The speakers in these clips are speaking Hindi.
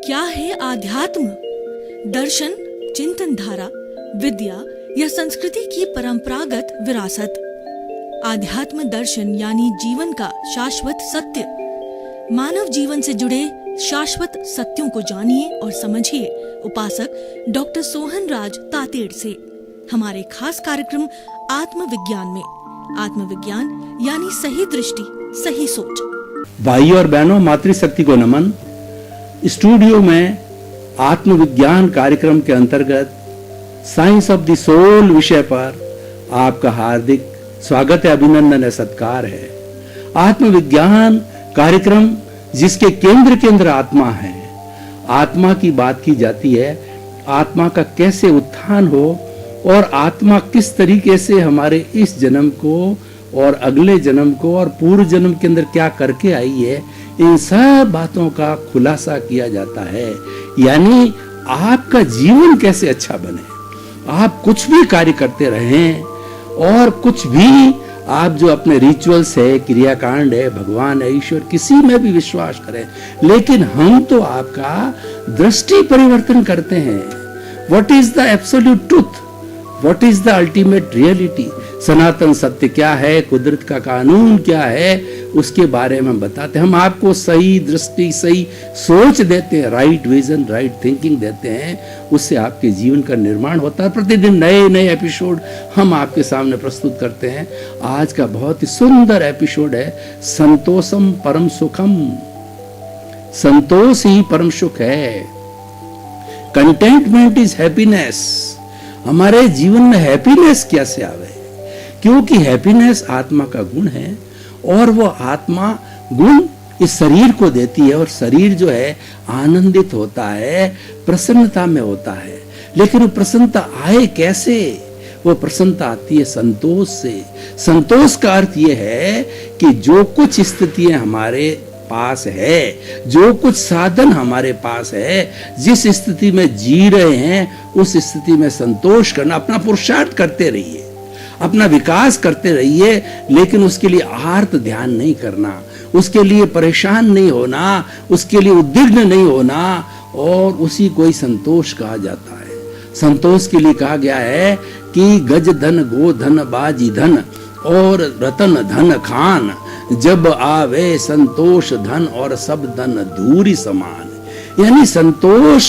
क्या है आध्यात्म? दर्शन, चिंतन धारा, विद्या या संस्कृति की परंपरागत विरासत। आध्यात्म दर्शन यानी जीवन का शाश्वत सत्य। मानव जीवन से जुड़े शाश्वत सत्यों को जानिए और समझिए उपासक डॉक्टर सोहन राज तातेड़ से हमारे खास कार्यक्रम आत्मविज्ञान में। आत्मविज्ञान यानी सही दृष्टि, सही सोच। भाइयों और बहनों, मातृशक्ति को नमन। स्टूडियो में आत्मविज्ञान कार्यक्रम के अंतर्गत साइंस ऑफ द सोल विषय पर आपका हार्दिक स्वागत है, अभिनंदन है, सत्कार है। आत्मविज्ञान कार्यक्रम जिसके केंद्र के अंदर आत्मा है, आत्मा की बात की जाती है, आत्मा का कैसे उत्थान हो और आत्मा किस तरीके से हमारे इस जन्म को और अगले जन्म को और पूर्व जन्म के अंदर क्या करके आई है, इन सब बातों का खुलासा किया जाता है। यानी आपका जीवन कैसे अच्छा बने, आप कुछ भी कार्य करते रहें और कुछ भी आप जो अपने रिचुअल्स है, क्रियाकांड है, भगवान है, ईश्वर, किसी में भी विश्वास करें, लेकिन हम तो आपका दृष्टि परिवर्तन करते हैं। What is the absolute truth, what is the ultimate reality, सनातन सत्य क्या है, कुदरत का कानून क्या है, उसके बारे में बताते हैं। हम आपको सही दृष्टि, सही सोच देते हैं, राइट विजन, राइट थिंकिंग देते हैं। उससे आपके जीवन का निर्माण होता है। प्रतिदिन नए नए एपिसोड हम आपके सामने प्रस्तुत करते हैं। आज का बहुत ही सुंदर एपिसोड है संतोषम परम सुखम। संतोष ही परम सुख है। Contentment is happiness. हमारे जीवन में हैप्पीनेस कैसे आवे? क्योंकि हैप्पीनेस आत्मा का गुण है और वो आत्मा गुण इस शरीर को देती है और शरीर जो है आनंदित होता है, प्रसन्नता में होता है। लेकिन वो प्रसन्नता आए कैसे? वो प्रसन्नता आती है संतोष से। संतोष का अर्थ ये है कि जो कुछ स्थितियां हमारे पास है, जो कुछ साधन हमारे पास है, जिस स्थिति में जी रहे हैं उस स्थिति में संतोष करना। अपना पुरुषार्थ करते रहिए, अपना विकास करते रहिए, लेकिन उसके लिए आर्त ध्यान नहीं करना, उसके लिए परेशान नहीं होना, उसके लिए उद्विग्न नहीं होना, और उसी को ही संतोष कहा जाता है। संतोष के लिए कहा गया है कि गज धन, गो धन, बाजी धन और रतन धन खान, जब आवे संतोष धन और सब धन दूरी समान। यानी संतोष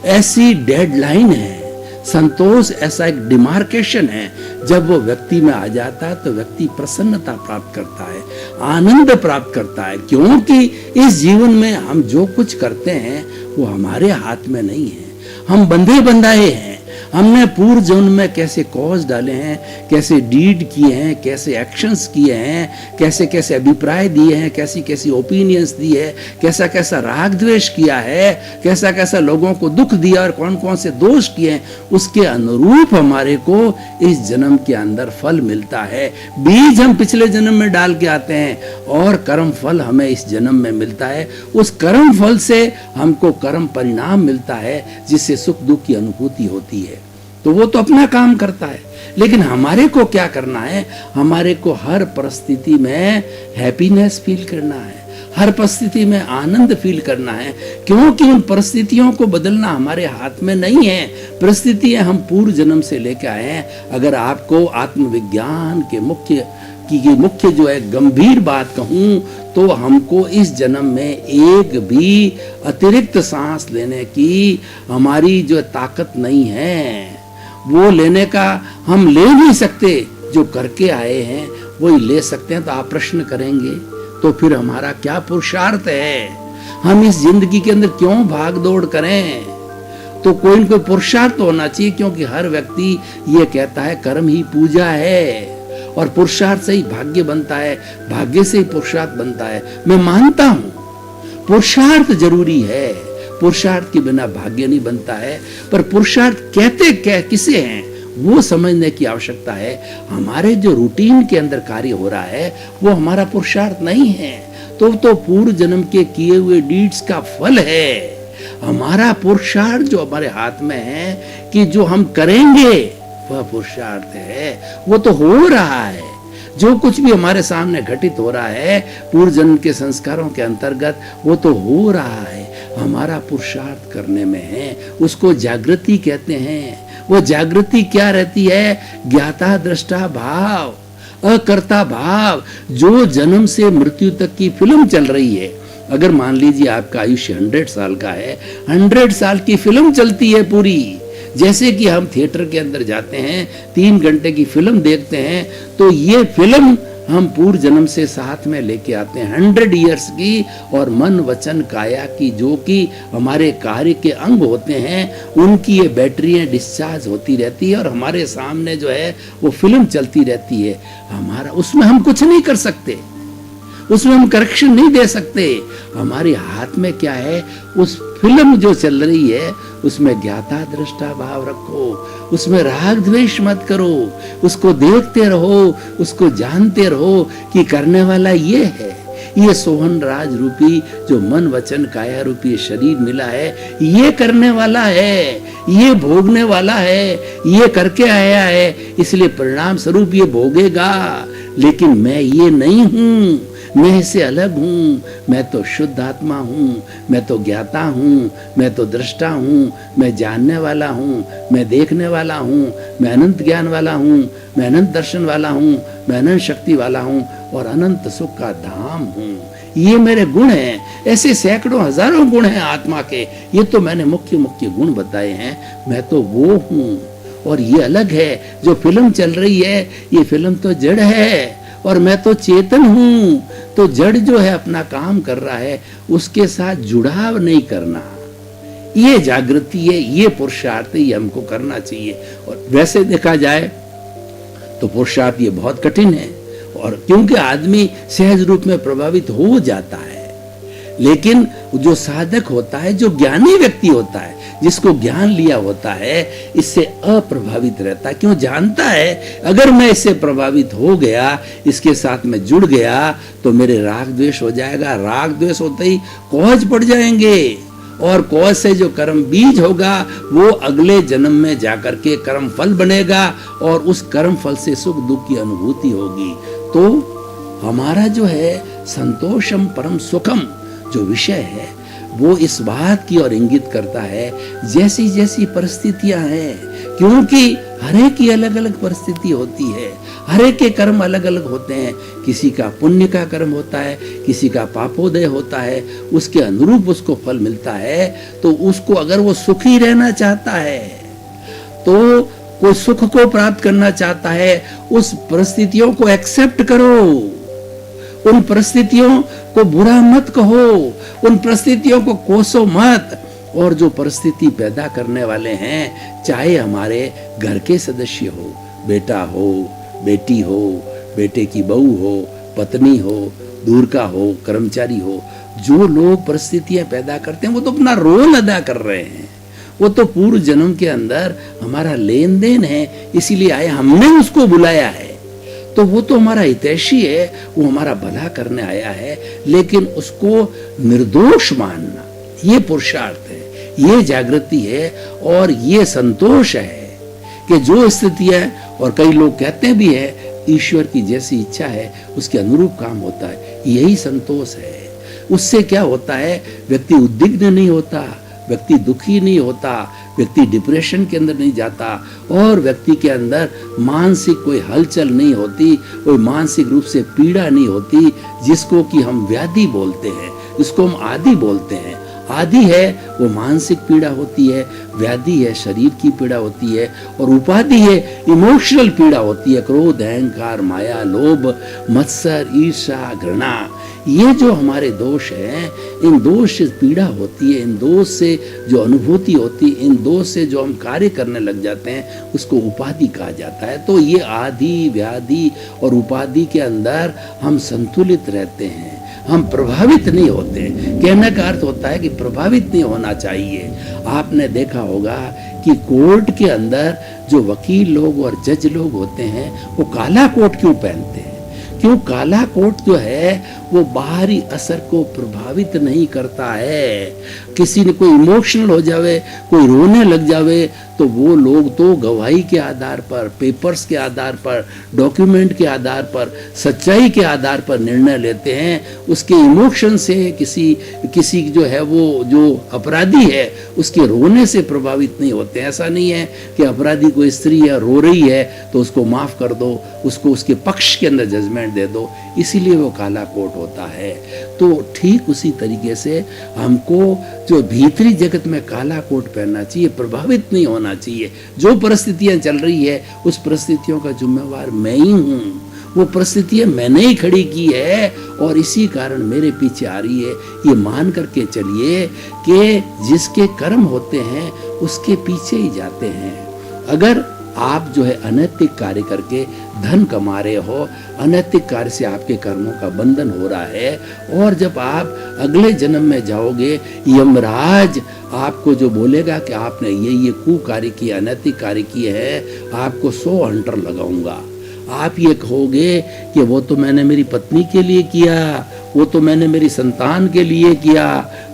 ऐसी डेडलाइन है, संतोष ऐसा एक डिमार्केशन है। जब वो व्यक्ति में आ जाता है तो व्यक्ति प्रसन्नता प्राप्त करता है, आनंद प्राप्त करता है। क्योंकि इस जीवन में हम जो कुछ करते हैं वो हमारे हाथ में नहीं है। हम बंधे बंधाए हैं। हमने पूर्व जन्म में कैसे कॉज डाले हैं, कैसे डीड किए हैं, कैसे एक्शंस किए हैं, कैसे कैसे अभिप्राय दिए हैं, कैसी कैसी ओपिनियंस दी है, कैसा कैसा राग द्वेष किया है, कैसा कैसा लोगों को दुख दिया और कौन कौन से दोष किए हैं, उसके अनुरूप हमारे को इस जन्म के अंदर फल मिलता है। बीज हम पिछले जन्म में डाल के आते हैं और कर्म फल हमें इस जन्म में मिलता है। उस कर्म फल से हमको कर्म परिणाम मिलता है, जिससे सुख दुख की अनुभूति होती है। तो वो तो अपना काम करता है, लेकिन हमारे को क्या करना है? हमारे को हर परिस्थिति में हैप्पीनेस फील करना है, हर परिस्थिति में आनंद फील करना है। क्योंकि उन परिस्थितियों को बदलना हमारे हाथ में नहीं है। परिस्थितियां हम पूर्व जन्म से लेके आए हैं। अगर आपको आत्मविज्ञान के मुख्य जो है गंभीर बात कहूं तो हमको इस जन्म में एक भी अतिरिक्त सांस लेने की हमारी जो ताकत नहीं है। वो लेने का हम ले नहीं सकते। जो करके आए हैं वही ले सकते हैं। तो आप प्रश्न करेंगे तो फिर हमारा क्या पुरुषार्थ है? हम इस जिंदगी के अंदर क्यों भाग दौड़ करें? तो कोई न कोई पुरुषार्थ होना चाहिए। क्योंकि हर व्यक्ति ये कहता है कर्म ही पूजा है और पुरुषार्थ से ही भाग्य बनता है, भाग्य से ही पुरुषार्थ बनता है। मैं मानता हूं पुरुषार्थ जरूरी है, पुरुषार्थ के बिना भाग्य नहीं बनता है। पर पुरुषार्थ कहते क्या किसे हैं वो समझने की आवश्यकता है। हमारे जो रूटीन के अंदर कार्य हो रहा है वो हमारा पुरुषार्थ नहीं है। तो पूर्व जन्म के किए हुए डीड्स का फल है। हमारा पुरुषार्थ जो हमारे हाथ में है कि जो हम करेंगे वह पुरुषार्थ है। वो तो हो रहा है। जो कुछ भी हमारे सामने घटित हो रहा है पूर्व जन्म के संस्कारों के अंतर्गत वो तो हो रहा है। हमारा पुरुषार्थ करने में है, उसको जागृति कहते हैं। वो जागृति क्या रहती है? ज्ञाता दृष्टा भाव, अकर्ता भाव। जो जन्म से मृत्यु तक की फिल्म चल रही है, अगर मान लीजिए आपका आयुष्य 100 साल का है, 100 साल की फिल्म चलती है पूरी। जैसे कि हम थिएटर के अंदर जाते हैं, 3 घंटे की फिल्म देखते हैं, तो ये फिल्म हम पूर्व जन्म से साथ में लेके आते हैं 100 इयर्स की। और मन वचन काया की जो कि हमारे कार्य के अंग होते हैं, उनकी ये बैटरियां डिस्चार्ज होती रहती है और हमारे सामने जो है वो फिल्म चलती रहती है। हमारा उसमें हम कुछ नहीं कर सकते, उसमें हम करेक्शन नहीं दे सकते। हमारे हाथ में क्या है? उस फिल्म जो चल रही है उसमें ज्ञाता दृष्टा भाव रखो, उसमें राग द्वेष मत करो, उसको देखते रहो, उसको जानते रहो कि करने वाला ये है। ये सोहन राज रूपी जो मन वचन काया रूपी शरीर मिला है, ये करने वाला है, ये भोगने वाला है, ये करके आया है, इसलिए परिणाम स्वरूप ये भोगेगा। लेकिन मैं ये नहीं हूं, मैं इससे अलग हूं, मैं तो शुद्ध आत्मा हूं, मैं तो ज्ञाता हूं, मैं तो दृष्टा हूं, मैं जानने वाला हूं, मैं देखने वाला हूं, मैं अनंत ज्ञान वाला हूं, मैं अनंत दर्शन वाला हूं, मैं अनंत शक्ति वाला हूं और अनंत सुख का धाम हूं। ये मेरे गुण हैं। ऐसे सैकड़ों हजारों गुण हैं आत्मा के, ये तो मैंने मुख्य मुख्य गुण बताए हैं। मैं तो वो हूं और ये अलग है। जो फिल्म चल रही है, ये फिल्म तो जड़ है और मैं तो चेतन हूं। तो जड़ जो है अपना काम कर रहा है, उसके साथ जुड़ाव नहीं करना, ये जागृति है, ये पुरुषार्थ ये हमको करना चाहिए। और वैसे देखा जाए तो पुरुषार्थ ये बहुत कठिन है, और क्योंकि आदमी सहज रूप में प्रभावित हो जाता है। लेकिन जो साधक होता है, जो ज्ञानी व्यक्ति होता है, जिसको ज्ञान लिया होता है, इससे अप्रभावित रहता है। क्यों? जानता है अगर मैं इससे प्रभावित हो गया, इसके साथ में जुड़ गया, तो मेरे राग द्वेष हो जाएगा। राग द्वेष होते ही कौज पड़ जाएंगे और कौज से जो कर्म बीज होगा वो अगले जन्म में जाकर के कर्म फल बनेगा और उस कर्म फल से सुख दुख की अनुभूति होगी। तो हमारा जो है संतोषम परम सुखम जो विषय है, वो इस बात की ओर इंगित करता है जैसी जैसी परिस्थितियां हैं, क्योंकि हर एक की अलग अलग परिस्थिति होती है, हर एक के कर्म अलग अलग होते हैं। किसी का पुण्य का कर्म होता है, किसी का पापोदय होता है, उसके अनुरूप उसको फल मिलता है। तो उसको अगर वो सुखी रहना चाहता है, तो कोई सुख को प्राप्त करना चाहता है, उस परिस्थितियों को एक्सेप्ट करो, उन परिस्थितियों को बुरा मत कहो, उन परिस्थितियों को कोसो मत। और जो परिस्थिति पैदा करने वाले हैं, चाहे हमारे घर के सदस्य हो, बेटा हो, बेटी हो, बेटे की बहू हो, पत्नी हो, दूर का हो, कर्मचारी हो, जो लोग परिस्थितियां पैदा करते हैं वो तो अपना रोल अदा कर रहे हैं। वो तो पूर्व जन्म के अंदर हमारा लेन देन है, इसीलिए आए, हमने उसको बुलाया है, तो वो तो हमारा हितैषी है, वो हमारा भला करने आया है। लेकिन उसको निर्दोष मानना, ये पुरुषार्थ है, ये जागृति है और ये संतोष है कि जो स्थितियां, और कई लोग कहते भी है ईश्वर की जैसी इच्छा है उसके अनुरूप काम होता है, यही संतोष है। उससे क्या होता है? व्यक्ति उद्विग्न नहीं होता, व्यक्ति दुखी नहीं होता, व्यक्ति डिप्रेशन के अंदर नहीं जाता और व्यक्ति के अंदर मानसिक कोई हलचल नहीं होती, कोई मानसिक रूप से पीड़ा नहीं होती, जिसको कि हम व्याधि बोलते हैं, जिसको हम आदि बोलते हैं। आदि है वो मानसिक पीड़ा होती है, व्याधि है शरीर की पीड़ा होती है, और उपाधि है इमोशनल पीड़ा होती है, क्रोध, अहंकार, माया, लोभ, मत्सर, ईर्ष्या, घृणा। ये जो हमारे दोष हैं, इन दोष से पीड़ा होती है, इन दोष से जो अनुभूति होती है, इन दोष से जो हम कार्य करने लग जाते हैं, उसको उपाधि कहा जाता है। तो ये आदि, व्याधि और उपाधि के अंदर हम संतुलित रहते हैं, हम प्रभावित नहीं होते। कहने का अर्थ होता है कि प्रभावित नहीं होना चाहिए। आपने देखा होगा कि कोर्ट के अंदर जो वकील लोग और जज लोग होते हैं, वो काला कोट क्यों पहनते हैं? क्यों? काला कोट जो है वो बाहरी असर को प्रभावित नहीं करता है। किसी ने कोई इमोशनल हो जावे, कोई रोने लग जावे, तो वो लोग तो गवाही के आधार पर, पेपर्स के आधार पर, डॉक्यूमेंट के आधार पर, सच्चाई के आधार पर निर्णय लेते हैं। उसके इमोशन से किसी जो है वो जो अपराधी है उसके रोने से प्रभावित नहीं होते। ऐसा नहीं है कि अपराधी कोई स्त्री है, रो रही है तो उसको माफ कर दो, उसको उसके पक्ष के अंदर जजमेंट दे दो, इसीलिए वो काला कोट होता है। तो ठीक उसी तरीके से हमको जो भीतरी जगत में काला कोट पहनना चाहिए, प्रभावित नहीं होना चाहिए। जो परिस्थितियां चल रही है उस परिस्थितियों का जिम्मेवार मैं ही हूँ, वो परिस्थितियां मैंने ही खड़ी की है और इसी कारण मेरे पीछे आ रही है। ये मान करके चलिए कि जिसके कर्म होते हैं उसके पीछे ही जाते हैं। अगर आप जो है अनैतिक कार्य करके धन कमा रहे हो, अनैतिक कार्य से आपके कर्मों का बंधन हो रहा है, और जब आप अगले जन्म में जाओगे यमराज आपको जो बोलेगा कि आपने ये कुकार्य किया, अनैतिक कार्य किए हैं, आपको 100 हंटर लगाऊंगा। आप ये कहोगे कि वो तो मैंने मेरी पत्नी के लिए किया, वो तो मैंने मेरी संतान के लिए किया,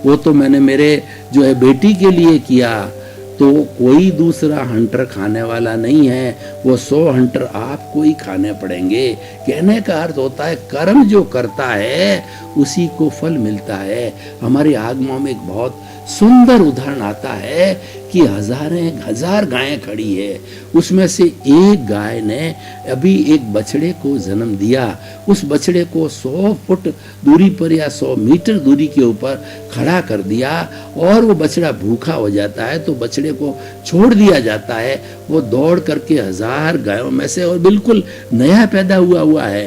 वो तो मैंने मेरे जो है बेटी के लिए किया। तो कोई दूसरा हंटर खाने वाला नहीं है, वो 100 हंटर आपको ही खाने पड़ेंगे। कहने का अर्थ होता है कर्म जो करता है उसी को फल मिलता है। हमारे आगमों में एक बहुत सुंदर उदाहरण आता है कि हजार गायें खड़ी है, उसमें से एक गाय ने अभी एक बछड़े को जन्म दिया। उस बछड़े को 100 फुट दूरी पर या 100 मीटर दूरी के ऊपर खड़ा कर दिया और वो बछड़ा भूखा हो जाता है तो बछड़े को छोड़ दिया जाता है। वो दौड़ करके 1000 गायों में से, और बिल्कुल नया पैदा हुआ है,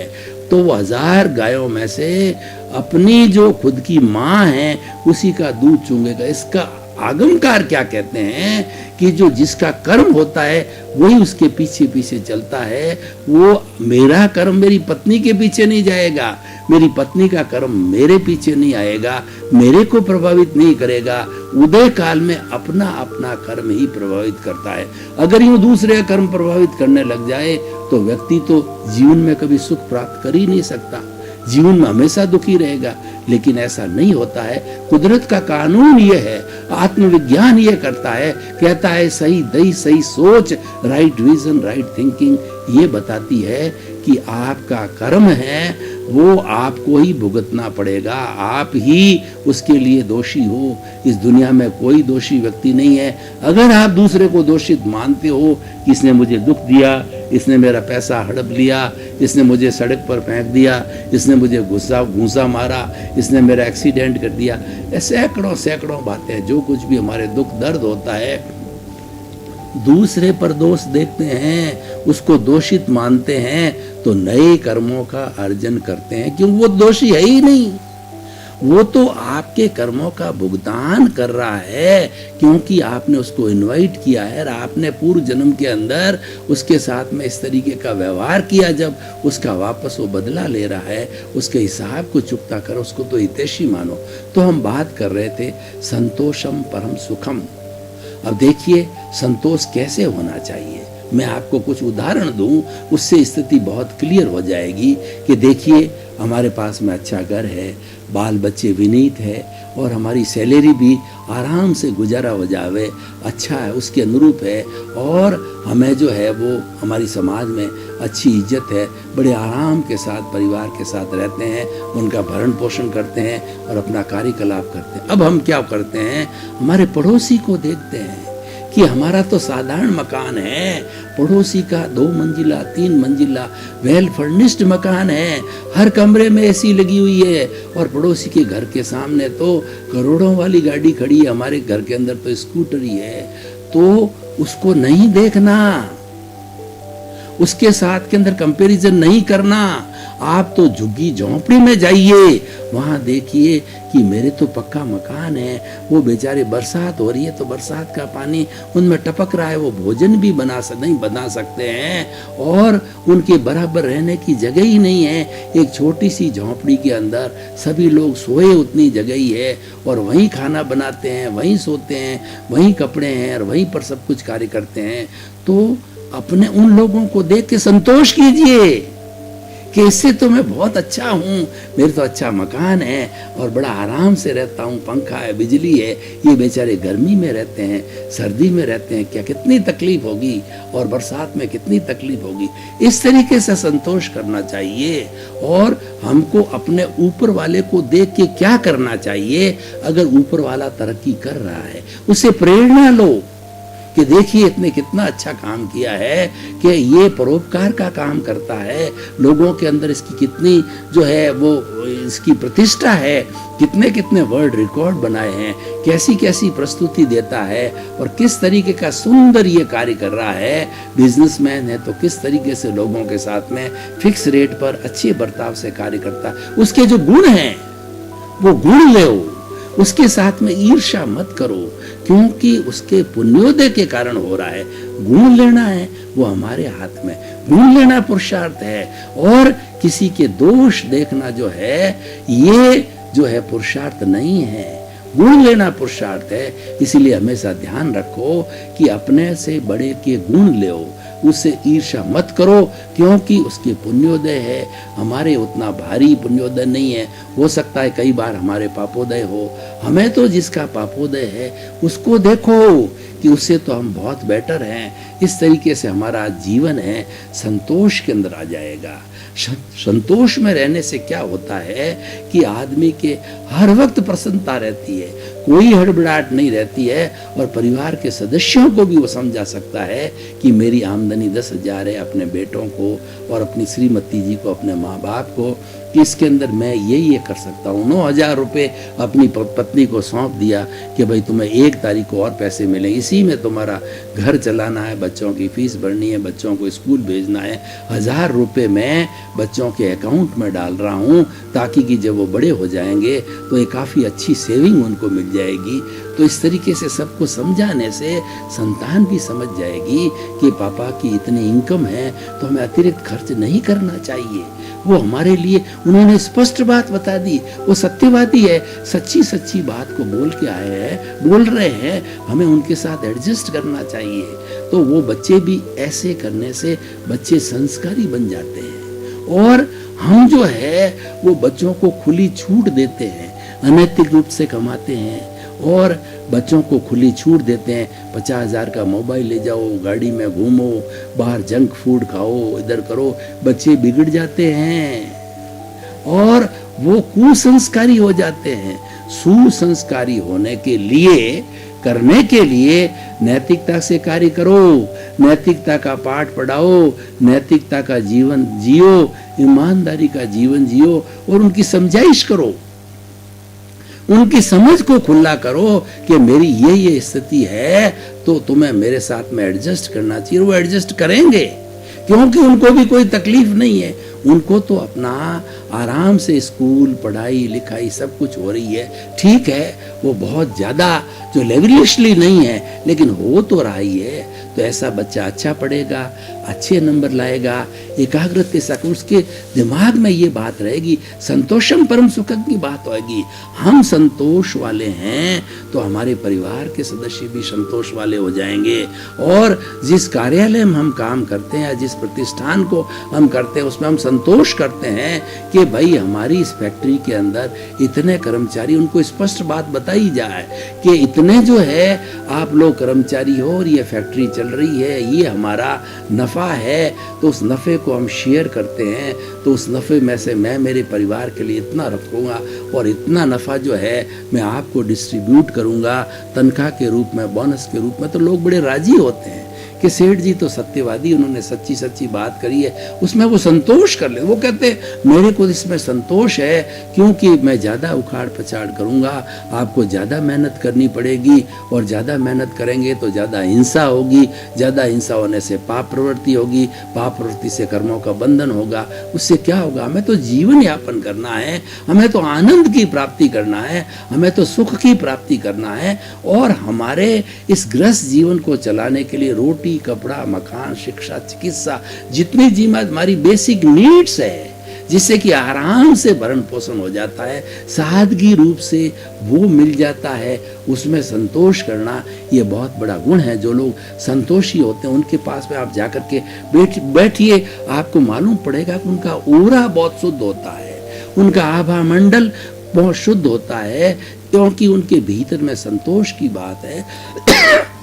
तो वो 1000 गायों में से अपनी जो खुद की माँ है उसी का दूध चूंगेगा। इसका आगमकार क्या कहते हैं कि जो जिसका कर्म होता है वही उसके पीछे पीछे चलता है। वो मेरा कर्म मेरी पत्नी के पीछे नहीं जाएगा, मेरी पत्नी का कर्म मेरे पीछे नहीं आएगा, मेरे को प्रभावित नहीं करेगा। उदय काल में अपना अपना कर्म ही प्रभावित करता है। अगर यूं दूसरे कर्म प्रभावित करने लग जाए तो व्यक्ति तो जीवन में कभी सुख प्राप्त कर ही नहीं सकता, जीवन में हमेशा दुखी रहेगा। लेकिन ऐसा नहीं होता है। कुदरत का कानून ये है, आत्मविज्ञान ये करता है, कहता है सही दही सही सोच, राइट विजन राइट थिंकिंग, ये बताती है कि आपका कर्म है वो आपको ही भुगतना पड़ेगा, आप ही उसके लिए दोषी हो। इस दुनिया में कोई दोषी व्यक्ति नहीं है। अगर आप दूसरे को दोषित मानते हो कि इसने मुझे दुख दिया, इसने मेरा पैसा हड़प लिया, इसने मुझे सड़क पर फेंक दिया, इसने मुझे घूंसा मारा, इसने मेरा एक्सीडेंट कर दिया, सैकड़ों बातें, जो कुछ भी हमारे दुख दर्द होता है दूसरे पर दोष देखते हैं, उसको दोषित मानते हैं, तो नए कर्मों का अर्जन करते हैं। क्यों? वो दोषी है ही नहीं, वो तो आपके कर्मों का भुगतान कर रहा है, क्योंकि आपने उसको इनवाइट किया है और आपने पूर्व जन्म के अंदर उसके साथ में इस तरीके का व्यवहार किया। जब उसका वापस वो बदला ले रहा है, उसके हिसाब को चुकता करो, उसको तो हितैषी मानो। तो हम बात कर रहे थे संतोषम परम सुखम। अब देखिए संतोष कैसे होना चाहिए, मैं आपको कुछ उदाहरण दूं, उससे स्थिति बहुत क्लियर हो जाएगी। कि देखिए हमारे पास में अच्छा घर है, बाल बच्चे विनीत है और हमारी सैलरी भी आराम से गुजारा हो जावे, अच्छा है, उसके अनुरूप है, और हमें जो है वो हमारी समाज में अच्छी इज्जत है, बड़े आराम के साथ परिवार के साथ रहते हैं, उनका भरण पोषण करते हैं और अपना कार्यकलाप करते हैं। अब हम क्या करते हैं, हमारे पड़ोसी को देखते हैं कि हमारा तो साधारण मकान है, पड़ोसी का 2 मंजिला 3 मंजिला वेल फर्निश्ड मकान है, हर कमरे में एसी लगी हुई है, और पड़ोसी के घर के सामने तो करोड़ों वाली गाड़ी खड़ी है, हमारे घर के अंदर तो स्कूटर ही है। तो उसको नहीं देखना, उसके साथ के अंदर कंपैरिजन नहीं करना। आप तो झुग्गी झोंपड़ी में जाइए, वहां देखिए कि मेरे तो पक्का मकान है, वो बेचारे बरसात हो रही है तो बरसात का पानी उनमें टपक रहा है, वो भोजन भी नहीं बना सकते हैं और उनके बराबर रहने की जगह ही नहीं है। एक छोटी सी झोंपड़ी के अंदर सभी लोग सोए उतनी जगह ही है, और वहीं खाना बनाते हैं, वहीं सोते हैं, वहीं कपड़े हैं और वहीं पर सब कुछ कार्य करते हैं। तो अपने उन लोगों को देख के संतोष कीजिए कि इससे तो मैं बहुत अच्छा हूँ, मेरे तो अच्छा मकान है और बड़ा आराम से रहता हूँ, पंखा है, बिजली है, ये बेचारे गर्मी में रहते हैं, सर्दी में रहते हैं, क्या कितनी तकलीफ होगी और बरसात में कितनी तकलीफ होगी। इस तरीके से संतोष करना चाहिए। और हमको अपने ऊपर वाले को देख के क्या करना चाहिए, अगर ऊपर वाला तरक्की कर रहा है उससे प्रेरणा लो कि देखिए इतने कितना अच्छा काम किया है, कि ये परोपकार का काम करता है, लोगों के अंदर इसकी कितनी जो है वो इसकी प्रतिष्ठा है, कितने कितने वर्ल्ड रिकॉर्ड बनाए हैं, कैसी कैसी प्रस्तुति देता है और किस तरीके का सुंदर ये कार्य कर रहा है। बिजनेसमैन है तो किस तरीके से लोगों के साथ में फिक्स रेट पर अच्छे बर्ताव से कार्य करता है। उसके जो गुण हैं वो गुण ले, उसके साथ में ईर्ष्या मत करो, क्योंकि उसके पुण्योदय के कारण हो रहा है। गुण लेना है वो हमारे हाथ में, गुण लेना पुरुषार्थ है, और किसी के दोष देखना जो है ये जो है पुरुषार्थ नहीं है, गुण लेना पुरुषार्थ है। इसीलिए हमेशा ध्यान रखो कि अपने से बड़े के गुण लो, उससे ईर्ष्या मत करो, क्योंकि उसके पुण्योदय है, हमारे उतना भारी पुण्योदय नहीं है। हो सकता है कई बार हमारे पापोदय हो, हमें तो जिसका पापोदय है उसको देखो कि उससे तो हम बहुत बेटर हैं। इस तरीके से हमारा जीवन है संतोष के अंदर आ जाएगा। संतोष में रहने से क्या होता है कि आदमी के हर वक्त प्रसन्नता रहती है, कोई हड़बड़ाहट नहीं रहती है, और परिवार के सदस्यों को भी वो समझा सकता है कि मेरी आमदनी 10,000 है, अपने बेटों को और अपनी श्रीमती जी को, अपने माँ बाप को, कि इसके अंदर मैं ये कर सकता हूँ। 9,000 रुपये अपनी पत्नी को सौंप दिया कि भाई तुम्हें 1 तारीख को और पैसे मिलें, इसी में तुम्हारा घर चलाना है, बच्चों की फीस भरनी है, बच्चों को स्कूल भेजना है। 1,000 रुपये मैं बच्चों के अकाउंट में डाल रहा हूँ, ताकि कि जब वो बड़े हो जाएंगे तो एक काफ़ी अच्छी सेविंग उनको मिल जाएगी। तो इस तरीके से सबको समझाने से संतान भी समझ जाएगी कि पापा की इतनी इनकम है तो हमें अतिरिक्त खर्च नहीं करना चाहिए। वो हमारे लिए उन्होंने स्पष्ट बात बता दी, वो सत्यवादी है, सच्ची सच्ची बात को बोल के आए हैं, बोल रहे हैं, हमें उनके साथ एडजस्ट करना चाहिए। तो वो बच्चे भी ऐसे करने से बच्चे संस्कारी बन जाते हैं, और हम जो है वो बच्चों को खुली छूट देते हैं, अनैतिक रूप से कमाते हैं और बच्चों को खुली छूट देते हैं। 50,000 का मोबाइल ले जाओ, गाड़ी में घूमो, बाहर जंक फूड खाओ, इधर करो, बच्चे बिगड़ जाते हैं और वो कुसंस्कारी हो जाते हैं। सुसंस्कारी होने के लिए, करने के लिए नैतिकता से कार्य करो, नैतिकता का पाठ पढ़ाओ, नैतिकता का जीवन जियो, ईमानदारी का जीवन जियो और उनकी समझाइश करो, उनकी समझ को खुला करो कि मेरी ये स्थिति है तो तुम्हें मेरे साथ में एडजस्ट करना चाहिए। वो एडजस्ट करेंगे, क्योंकि उनको भी कोई तकलीफ नहीं है, उनको तो अपना आराम से स्कूल, पढ़ाई लिखाई सब कुछ हो रही है। ठीक है, वो बहुत ज़्यादा जो लेवलिशली नहीं है, लेकिन हो तो रहा ही है। तो ऐसा बच्चा अच्छा पढ़ेगा, अच्छे नंबर लाएगा, एकाग्रता से उसके दिमाग में ये बात रहेगी, संतोषम परम सुखम की बात होगी। हम संतोष वाले हैं तो हमारे परिवार के सदस्य भी संतोष वाले हो जाएंगे, और जिस कार्यालय में हम काम करते हैं, जिस प्रतिष्ठान को हम करते हैं, उसमें हम संतोष करते हैं कि भाई हमारी इस फैक्ट्री के अंदर इतने कर्मचारी, उनको स्पष्ट बात बताई जाए कि इतने जो है आप लोग कर्मचारी हो और ये फैक्ट्री चल रही है, ये हमारा नफा है, तो उस नफे को हम शेयर करते हैं, तो उस नफे में से मैं मेरे परिवार के लिए इतना रखूंगा और इतना नफा जो है मैं आपको डिस्ट्रीब्यूट करूंगा तनख्वाह के रूप में, बोनस के रूप में। तो लोग बड़े राजी होते हैं कि सेठ जी तो सत्यवादी, उन्होंने सच्ची सच्ची बात करी है, उसमें वो संतोष कर ले। वो कहते मेरे को इसमें संतोष है, क्योंकि मैं ज़्यादा उखाड़ पछाड़ करूँगा, आपको ज़्यादा मेहनत करनी पड़ेगी, और ज़्यादा मेहनत करेंगे तो ज़्यादा हिंसा होगी, ज़्यादा हिंसा होने से पाप प्रवृत्ति होगी, पाप प्रवृत्ति से कर्मों का बंधन होगा। उससे क्या होगा, हमें तो जीवन यापन करना है, हमें तो आनंद की प्राप्ति करना है, हमें तो सुख की प्राप्ति करना है, और हमारे इस गृहस्थ जीवन को चलाने के लिए रोटी, कपड़ा, मकान, शिक्षा, चिकित्सा, जितनी जीवन हमारी बेसिक नीड्स है, जिससे कि आराम से भरण पोषण हो जाता है, सादगी रूप से वो मिल जाता है, उसमें संतोष करना ये बहुत बड़ा गुण है। जो लोग संतोषी होते हैं उनके पास में आप जाकर के बैठिए, आपको मालूम पड़ेगा कि उनका ऑरा बहुत शुद्ध होता है, उनका आभा मंडल बहुत शुद्ध होता है, क्योंकि उनके भीतर में संतोष की बात है।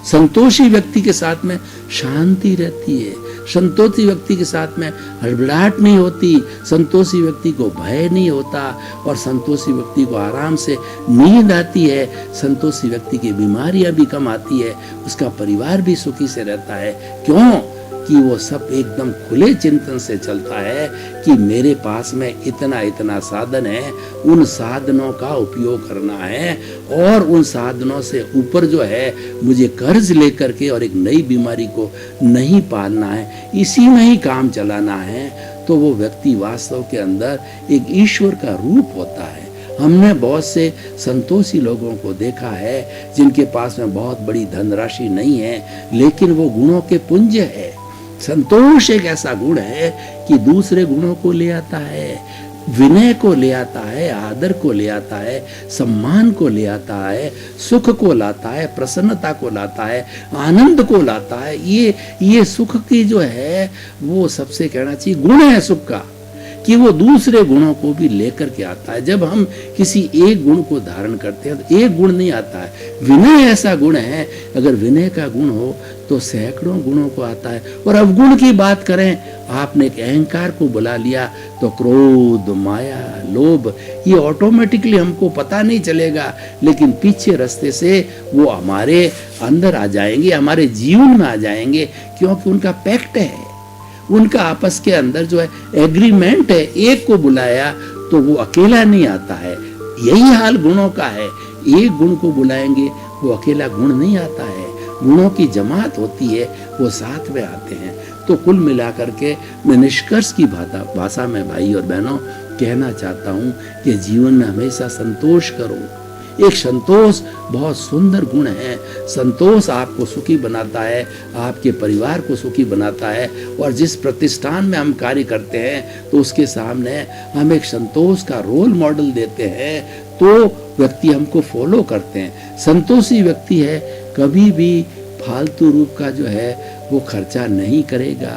संतोषी व्यक्ति के साथ में शांति रहती है, संतोषी व्यक्ति के साथ में हड़बड़ाहट नहीं होती, संतोषी व्यक्ति को भय नहीं होता और संतोषी व्यक्ति को आराम से नींद आती है, संतोषी व्यक्ति की बीमारियां भी कम आती है, उसका परिवार भी सुखी से रहता है। क्यों कि वो सब एकदम खुले चिंतन से चलता है कि मेरे पास में इतना इतना साधन है, उन साधनों का उपयोग करना है और उन साधनों से ऊपर जो है मुझे कर्ज लेकर के और एक नई बीमारी को नहीं पालना है, इसी में ही काम चलाना है। तो वो व्यक्ति वास्तव के अंदर एक ईश्वर का रूप होता है। हमने बहुत से संतोषी लोगों को देखा है जिनके पास में बहुत बड़ी धनराशि नहीं है, लेकिन वो गुणों के पुंज है। संतोष एक ऐसा गुण है कि दूसरे गुणों को ले आता है, विनय को ले आता है, आदर को ले आता है, सम्मान को ले आता है, सुख को लाता है, प्रसन्नता को लाता है, आनंद को लाता है। ये सुख की जो है वो सबसे कहना चाहिए गुण है सुख का, कि वो दूसरे गुणों को भी लेकर के आता है। जब हम किसी एक गुण को धारण करते हैं तो एक गुण नहीं आता है, विनय ऐसा गुण है, अगर विनय का गुण हो तो सैकड़ों गुणों को आता है। और अवगुण की बात करें, आपने एक अहंकार को बुला लिया तो क्रोध, माया, लोभ, ये ऑटोमेटिकली हमको पता नहीं चलेगा, लेकिन पीछे रास्ते से वो हमारे अंदर आ जाएंगे, हमारे जीवन में आ जाएंगे, क्योंकि उनका पैक्ट है, उनका आपस के अंदर जो है एग्रीमेंट है। एक को बुलाया तो वो अकेला नहीं आता है। यही हाल गुणों का है, एक गुण को बुलाएंगे वो अकेला गुण नहीं आता है, गुणों की जमात होती है, वो साथ में आते हैं। तो कुल मिलाकर के मैं निष्कर्ष की भाषा में भाई और बहनों कहना चाहता हूँ कि जीवन में हमेशा संतोष करो। एक संतोष बहुत सुंदर गुण है। संतोष आपको सुखी बनाता है, आपके परिवार को सुखी बनाता है, और जिस प्रतिष्ठान में हम कार्य करते हैं तो उसके सामने हम एक संतोष का रोल मॉडल देते हैं, तो व्यक्ति हमको फॉलो करते हैं। संतोषी व्यक्ति है कभी भी फालतू रूप का जो है वो खर्चा नहीं करेगा,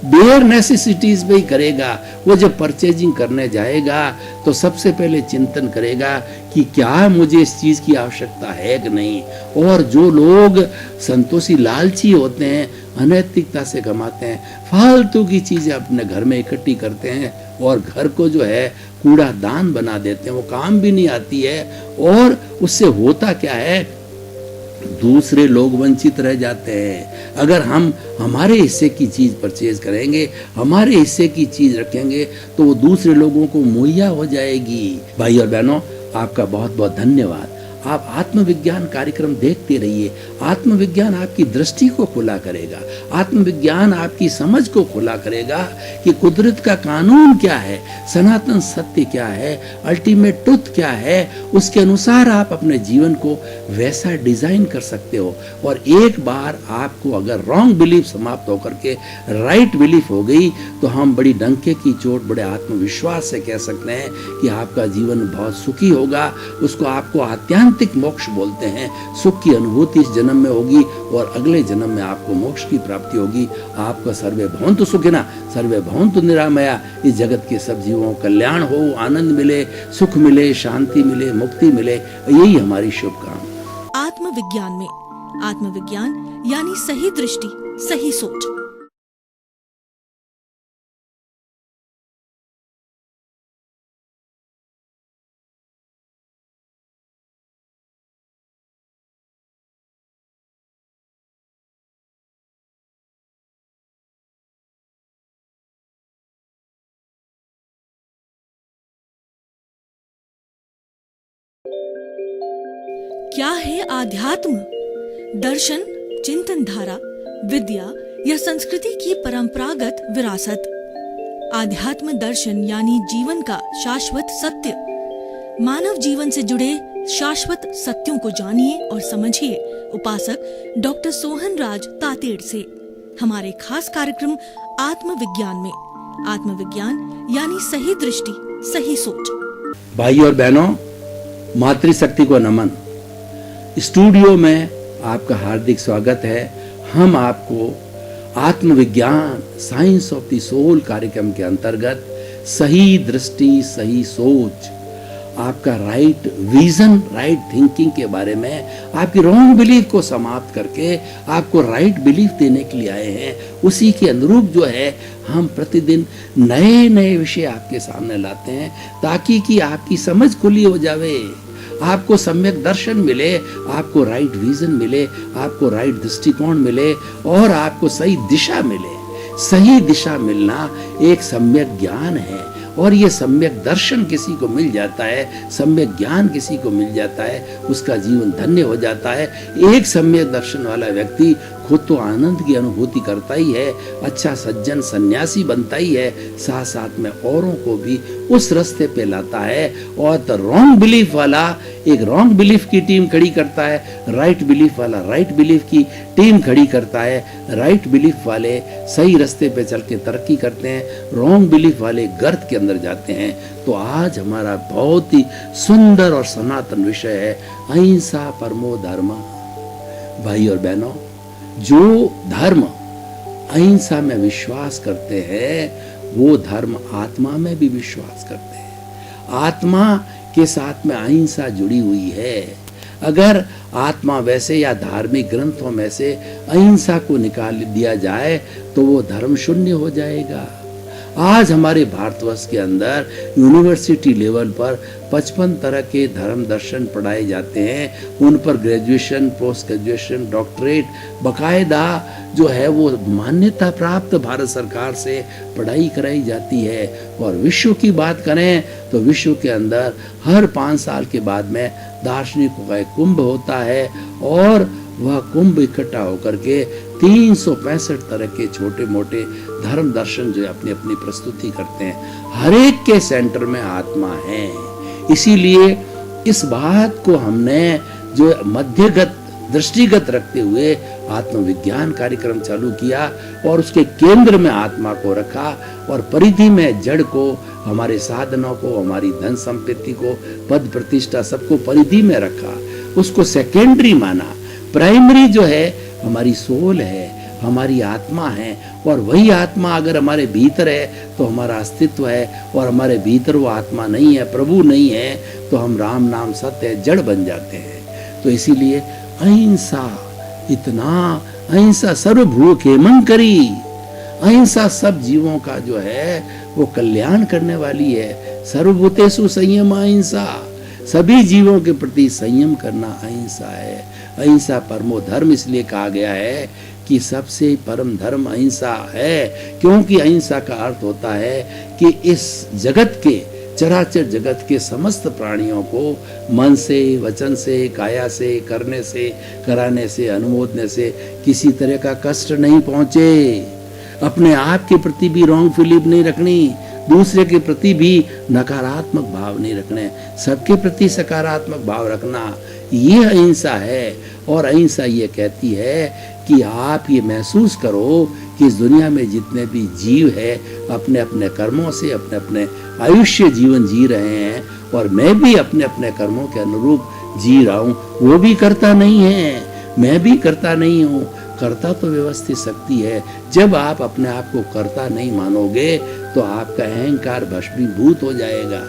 बेयर नेसेसिटीज में ही करेगा। वो जब परचेजिंग करने जाएगा तो सबसे पहले चिंतन करेगा कि क्या मुझे इस चीज की आवश्यकता है कि नहीं। और जो लोग संतोषी लालची होते हैं, अनैतिकता से कमाते हैं, फालतू की चीजें अपने घर में इकट्ठी करते हैं और घर को जो है कूड़ा दान बना देते हैं, वो काम भी नहीं आती है, और उससे होता क्या है, दूसरे लोग वंचित रह जाते हैं। अगर हम हमारे हिस्से की चीज परचेज करेंगे, हमारे हिस्से की चीज रखेंगे, तो वो दूसरे लोगों को मुहैया हो जाएगी। भाई और बहनों, आपका बहुत बहुत धन्यवाद। आप आत्मविज्ञान कार्यक्रम देखते रहिए। आत्मविज्ञान आपकी दृष्टि को खुला करेगा, आत्मविज्ञान आपकी समझ को खुला करेगा कि कुदरत का कानून क्या है, सनातन सत्य क्या है, अल्टीमेट ट्रुथ क्या है। उसके अनुसार आप अपने जीवन को वैसा डिजाइन कर सकते हो। और एक बार आपको अगर रॉन्ग बिलीफ समाप्त होकर के राइट बिलीफ हो गई, तो हम बड़ी डंके की चोट बड़े आत्मविश्वास से कह सकते हैं कि आपका जीवन बहुत सुखी होगा। उसको आपको आत्यांतिक मोक्ष बोलते हैं। सुख की अनुभूति इस जन्म में होगी और अगले जन्म में आपको मोक्ष की प्राप्ति होगी। आपका सर्वे भवन्तु सुखिनः सर्वे भवन्तु निरामया। इस जगत के सब जीवों का कल्याण हो, आनंद मिले, सुख मिले, शांति मिले, मुक्ति मिले, यही हमारी शुभकामना। आत्मविज्ञान में आत्मविज्ञान यानी सही दृष्टि, सही सोच। क्या है आध्यात्म? दर्शन, चिंतन धारा, विद्या या संस्कृति की परंपरागत विरासत। आध्यात्म दर्शन यानी जीवन का शाश्वत सत्य। मानव जीवन से जुड़े शाश्वत सत्यों को जानिए और समझिए उपासक डॉक्टर सोहन राज तातेड़ से हमारे खास कार्यक्रम आत्मविज्ञान में। आत्मविज्ञान यानी सही दृष्टि, सही सोच। भाई और बहनों, मातृशक्ति को नमन। स्टूडियो में आपका हार्दिक स्वागत है। हम आपको आत्मविज्ञान साइंस ऑफ द सोल कार्यक्रम के अंतर्गत सही दृष्टि, सही सोच, आपका राइट विजन, राइट थिंकिंग के बारे में, आपकी रॉन्ग बिलीफ को समाप्त करके आपको राइट बिलीफ देने के लिए आए हैं। उसी के अनुरूप जो है हम प्रतिदिन नए नए विषय आपके सामने लाते हैं, ताकि कि आपकी समझ खुली हो जावे, आपको सम्यक दर्शन मिले, आपको राइट विजन मिले, आपको राइट दृष्टिकोण मिले और आपको सही दिशा मिले। सही दिशा मिलना एक सम्यक ज्ञान है, और ये सम्यक दर्शन किसी को मिल जाता है, सम्यक ज्ञान किसी को मिल जाता है, उसका जीवन धन्य हो जाता है। एक सम्यक दर्शन वाला व्यक्ति खुद तो आनंद की अनुभूति करता ही है, अच्छा सज्जन सन्यासी बनता ही है, साथ साथ में औरों को भी उस रास्ते पे लाता है। और तो रॉन्ग बिलीफ वाला एक रॉन्ग बिलीफ की टीम खड़ी करता है, राइट बिलीफ वाला राइट बिलीफ की टीम खड़ी करता है। राइट बिलीफ वाले सही रास्ते पे चल के तरक्की करते हैं, रॉन्ग बिलीफ वाले गर्त के अंदर जाते हैं। तो आज हमारा बहुत ही सुंदर और सनातन विषय है अहिंसा परमो धर्म। भाई और बहनों, जो धर्म अहिंसा में विश्वास करते हैं, वो धर्म आत्मा में भी विश्वास करते हैं। आत्मा के साथ में अहिंसा जुड़ी हुई है। अगर आत्मा वैसे या धार्मिक ग्रंथों में से अहिंसा को निकाल दिया जाए तो वो धर्म शून्य हो जाएगा। आज हमारे भारतवर्ष के अंदर यूनिवर्सिटी लेवल पर 55 तरह के धर्म दर्शन पढ़ाए जाते हैं। उन पर ग्रेजुएशन, पोस्ट ग्रेजुएशन, डॉक्टरेट बकायदा जो है वो मान्यता प्राप्त भारत सरकार से पढ़ाई कराई जाती है। और विश्व की बात करें तो विश्व के अंदर हर 5 साल के बाद में दार्शनिकों का एक कुंभ होता है, और वह कुंभ इकट्ठा होकर के 365 तरह के छोटे मोटे धर्म दर्शन जो अपनी अपनी प्रस्तुति करते हैं। हर एक के सेंटर में आत्मा है। इसीलिए इस बात को हमने जो मध्यगत दृष्टिगत रखते हुए आत्मविज्ञान कार्यक्रम चालू किया, और उसके केंद्र में आत्मा को रखा, और परिधि में जड़ को, हमारे साधनों को, हमारी धन संपत्ति को, पद प्रतिष्ठा सबको परिधि में रखा। उसको सेकेंडरी माना। प्राइमरी जो है हमारी सोल है, हमारी आत्मा है। और वही आत्मा अगर हमारे भीतर है तो हमारा अस्तित्व है, और हमारे भीतर वो आत्मा नहीं है, प्रभु नहीं है, तो हम राम नाम सत्य है, जड़ बन जाते हैं। तो इसीलिए अहिंसा, इतना अहिंसा सर्वभूत हेमं करी। अहिंसा सब जीवों का जो है वो कल्याण करने वाली है। सर्वभूतेषु संयम अहिंसा, सभी जीवों के प्रति संयम करना अहिंसा है। अहिंसा परमो धर्म इसलिए कहा गया है कि सबसे परम धर्म अहिंसा है, क्योंकि अहिंसा का अर्थ होता है कि इस जगत के, चराचर जगत के समस्त प्राणियों को मन से, वचन से, काया से, करने से, कराने से, अनुमोदने से किसी तरह का कष्ट नहीं पहुंचे। अपने आप के प्रति भी रॉन्ग फिलीप नहीं रखनी, दूसरे के प्रति भी नकारात्मक भाव नहीं रखने, सबके प्रति सकारात्मक भाव रखना, ये अहिंसा है। और अहिंसा ये कहती है कि आप ये महसूस करो कि इस दुनिया में जितने भी जीव है अपने अपने कर्मों से अपने अपने आयुष्य जीवन जी रहे हैं, और मैं भी अपने अपने कर्मों के अनुरूप जी रहा हूँ। वो भी करता नहीं है, मैं भी करता नहीं हूँ। कर्ता तो व्यवस्थित शक्ति है। जब आप अपने आप को कर्ता नहीं मानोगे तो आपका अहंकार भस्मीभूत हो जाएगा।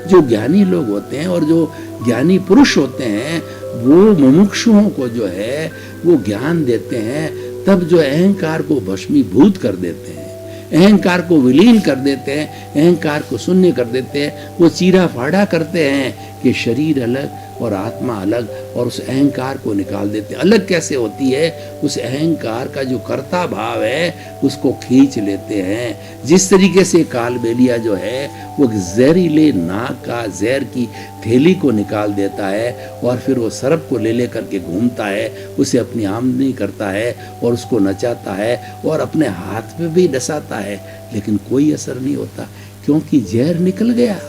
जो ज्ञानी लोग होते हैं और जो ज्ञानी पुरुष होते हैं, वो मुमुक्षुओं को जो है वो ज्ञान देते हैं, तब जो अहंकार को भस्मीभूत कर देते हैं, अहंकार को विलीन कर देते हैं, अहंकार को शून्य कर देते हैं। वो चीरा फाड़ा करते हैं कि शरीर अलग और आत्मा अलग, और उस अहंकार को निकाल देते हैं। अलग कैसे होती है? उस अहंकार का जो कर्ता भाव है उसको खींच लेते हैं। जिस तरीके से कालबेलिया जो है वो जहरीले नाग का जहर की थैली को निकाल देता है, और फिर वो सर्प को ले करके घूमता है, उसे अपनी आमदनी करता है और उसको नचाता है और अपने हाथ में भी डसाता है, लेकिन कोई असर नहीं होता क्योंकि जहर निकल गया।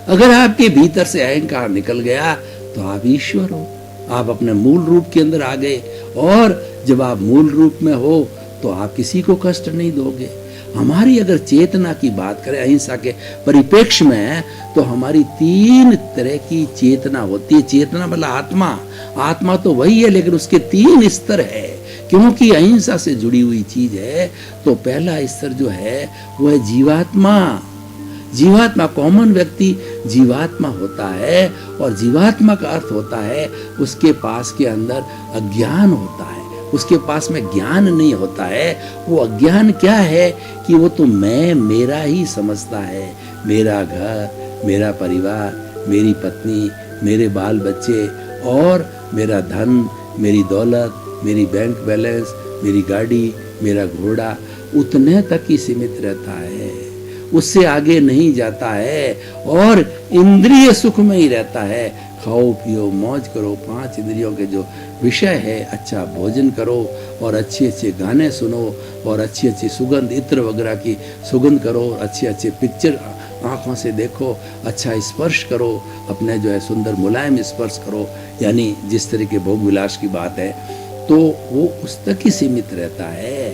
अगर आपके भीतर से अहंकार निकल गया तो आप ईश्वर हो, आप अपने मूल रूप के अंदर आ गए। और जब आप मूल रूप में हो तो आप किसी को कष्ट नहीं दोगे। हमारी अगर चेतना की बात करें अहिंसा के परिप्रेक्ष्य में, तो हमारी 3 तरह की चेतना होती है। चेतना मतलब आत्मा, आत्मा तो वही है लेकिन उसके 3 स्तर है, क्योंकि अहिंसा से जुड़ी हुई चीज है। तो पहला स्तर जो है वो है जीवात्मा। जीवात्मा, कॉमन व्यक्ति जीवात्मा होता है, और जीवात्मा का अर्थ होता है उसके पास के अंदर अज्ञान होता है, उसके पास में ज्ञान नहीं होता है। वो अज्ञान क्या है कि वो तो मैं मेरा ही समझता है, मेरा घर, मेरा परिवार, मेरी पत्नी, मेरे बाल बच्चे और मेरा धन, मेरी दौलत, मेरी बैंक बैलेंस, मेरी गाड़ी, मेरा घोड़ा, उतने तक ही सीमित रहता है, उससे आगे नहीं जाता है और इंद्रिय सुख में ही रहता है। खाओ पियो मौज करो, 5 इंद्रियों के जो विषय है, अच्छा भोजन करो और अच्छे अच्छे गाने सुनो और अच्छी अच्छी सुगंध इत्र वगैरह की सुगंध करो, अच्छे अच्छे पिक्चर आंखों से देखो, अच्छा स्पर्श करो, अपने जो है सुंदर मुलायम स्पर्श करो, यानी जिस तरह के भोग विलास की बात है, तो वो उस तक ही सीमित रहता है,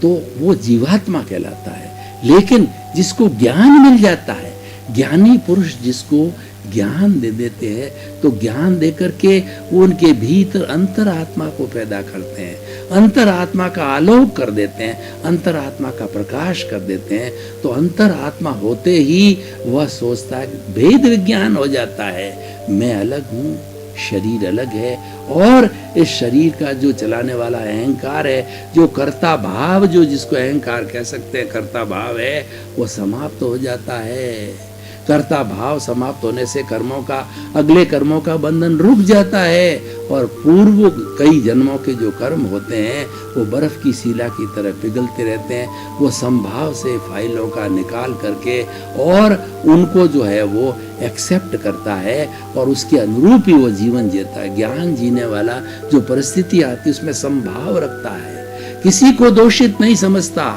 तो वो जीवात्मा कहलाता है। लेकिन जिसको ज्ञान मिल जाता है, ज्ञानी पुरुष जिसको ज्ञान दे देते हैं, तो ज्ञान देकर के वो उनके भीतर अंतरात्मा को पैदा करते हैं, अंतरात्मा का आलोक कर देते हैं, अंतरात्मा का प्रकाश कर देते हैं। तो अंतरात्मा होते ही वह सोचता है, भेद विज्ञान हो जाता है, मैं अलग हूँ, शरीर अलग है, और इस शरीर का जो चलाने वाला अहंकार है, जो कर्ता भाव, जो जिसको अहंकार कह सकते हैं, कर्ता भाव है, वो समाप्त हो जाता है। कर्ता भाव समाप्त होने से कर्मों का, अगले कर्मों का बंधन रुक जाता है, और पूर्व कई जन्मों के जो कर्म होते हैं वो बर्फ की शिला की तरह पिघलते रहते हैं। वो संभाव से फाइलों का निकाल करके और उनको जो है वो एक्सेप्ट करता है और उसके अनुरूप ही वो जीवन जीता है। ज्ञान जीने वाला जो परिस्थिति आती है उसमें संभाव रखता है, किसी को दोषित नहीं समझता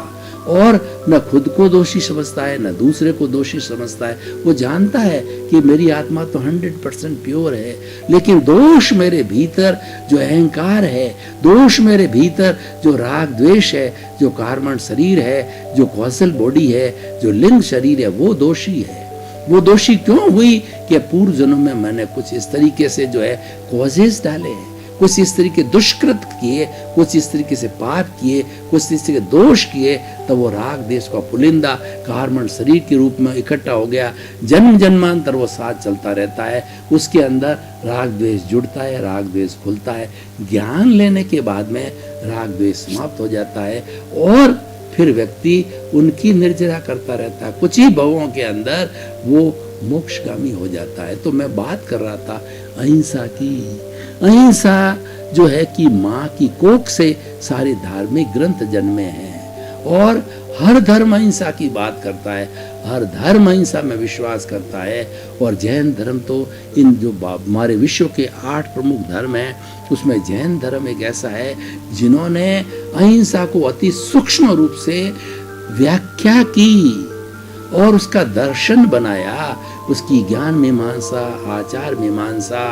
और न खुद को दोषी समझता है, न दूसरे को दोषी समझता है। वो जानता है कि मेरी आत्मा तो 100% प्योर है, लेकिन दोष मेरे भीतर जो अहंकार है, दोष मेरे भीतर जो राग द्वेष है, जो कार्बन शरीर है, जो कौशल बॉडी है, जो लिंग शरीर है, वो दोषी है। वो दोषी क्यों हुई कि पूर्व जन्म में मैंने कुछ इस तरीके से जो है कॉजेस डाले हैं, कुछ इस तरीके दुष्कृत किए, कुछ इस तरीके से पाप किए, कुछ इस तरीके दोष किए, तो वो राग देश का पुलिंदा कार्बन शरीर के रूप में इकट्ठा हो गया। जन्म जन्मांतर वो साथ चलता रहता है, उसके अंदर राग द्वेष जुड़ता है, राग द्वेष खुलता है। ज्ञान लेने के बाद में राग द्वेष समाप्त हो जाता है और फिर व्यक्ति उनकी निर्जरा करता रहता है। कुछ ही भवों के अंदर वो मोक्षगामी हो जाता है। तो मैं बात कर रहा था अहिंसा की। अहिंसा जो है कि माँ की कोख से सारे धार्मिक ग्रंथ जन्मे हैं और हर धर्म अहिंसा की बात करता है, हर धर्म अहिंसा में विश्वास करता है। और जैन धर्म तो इन जो हमारे विश्व के 8 प्रमुख धर्म हैं उसमें जैन धर्म एक ऐसा है जिन्होंने अहिंसा को अति सूक्ष्म रूप से व्याख्या की और उसका दर्शन बनाया। उसकी ज्ञान मीमांसा, आचार मीमांसा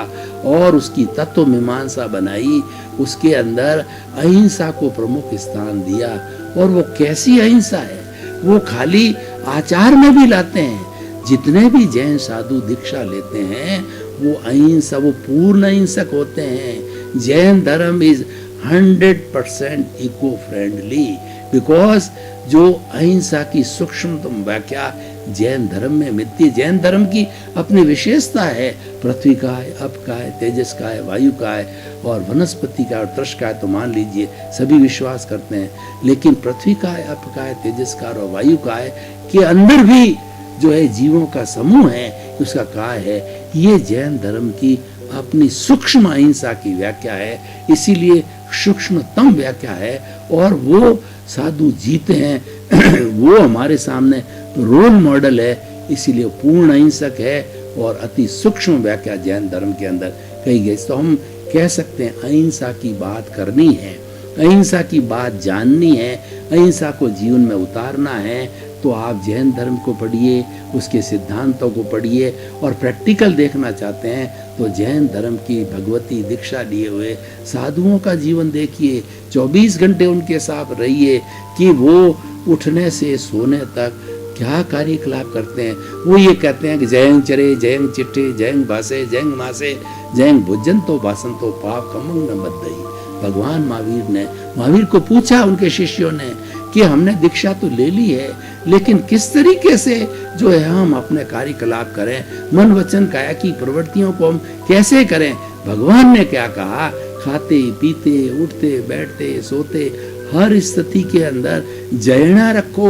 और उसकी तत्व मीमांसा बनाई। उसके अंदर अहिंसा को प्रमुख स्थान दिया। और वो कैसी अहिंसा है, वो खाली आचार में भी लाते हैं। जितने भी जैन साधु दीक्षा लेते हैं वो अहिंसा, वो पूर्ण अहिंसक होते हैं। जैन धर्म इज 100% इको फ्रेंडली, बिकॉज जो अहिंसा की सूक्ष्मतम व्याख्या जैन धर्म में मिलती है। जैन धर्म की अपनी विशेषता है, पृथ्वी का है, अप का है, तेजस का है, वायु का है और वनस्पति का और तृष का है। तो मान लीजिए सभी विश्वास करते हैं, लेकिन पृथ्वी का है, अप का है, तेजस का और वायु का है के अंदर भी जो है जीवों का समूह है, उसका काय है। ये जैन धर्म की अपनी सूक्ष्म अहिंसा की व्याख्या है, इसीलिए सूक्ष्मतम व्याख्या है और वो साधु जीते हैं वो हमारे सामने रोल मॉडल है, इसीलिए पूर्ण अहिंसक है और अति सूक्ष्म व्याख्या जैन धर्म के अंदर कही गई। तो हम कह सकते हैं अहिंसा की बात करनी है, अहिंसा की बात जाननी है, अहिंसा को जीवन में उतारना है। तो आप जैन धर्म को पढ़िए, उसके सिद्धांतों को पढ़िए और प्रैक्टिकल देखना चाहते हैं तो जैन धर्म की भगवती दीक्षा लिए हुए साधुओं का जीवन देखिए, 24 घंटे उनके साथ रहिए कि वो उठने से सोने तक क्या कार्यकलाप करते हैं। वो ये कहते हैं कि जयंग चरे जयंग चिट्ठे जयंग भासे जयंग मासे जयंग भुजंतो भासंतो पाप कमंग न बद्धई। भगवान महावीर को पूछा उनके शिष्यों ने कि हमने दीक्षा तो ले ली है, लेकिन किस तरीके से जो है हम अपने कार्यकलाप करें, मन वचन काया की प्रवृत्तियों को हम कैसे करें। भगवान ने क्या कहा, खाते पीते उठते बैठते सोते हर स्थिति के अंदर जयना रखो,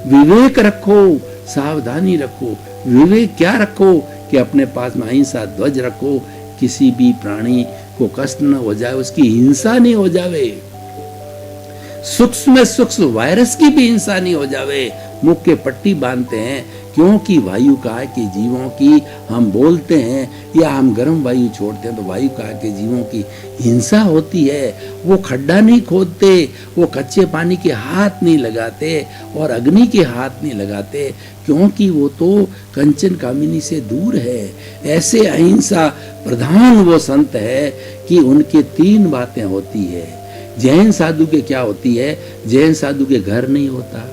विवेक रखो, सावधानी रखो। विवेक क्या रखो कि अपने पास में अहिंसा ध्वज रखो, किसी भी प्राणी को कष्ट न हो जाए, उसकी हिंसा नहीं हो जावे, सूक्ष्म में सूक्ष्म वायरस की भी हिंसा नहीं हो जावे। मुख के पट्टी बांधते हैं क्योंकि वायु काल के जीवों की हम बोलते हैं या हम गर्म वायु छोड़ते हैं तो वायु काल के जीवों की हिंसा होती है। वो खड्डा नहीं खोदते, वो कच्चे पानी के हाथ नहीं लगाते और अग्नि के हाथ नहीं लगाते, क्योंकि वो तो कंचन कामिनी से दूर है। ऐसे अहिंसा प्रधान वो संत है कि उनके 3 बातें होती है। जैन साधु के क्या होती है, जैन साधु के घर नहीं होता,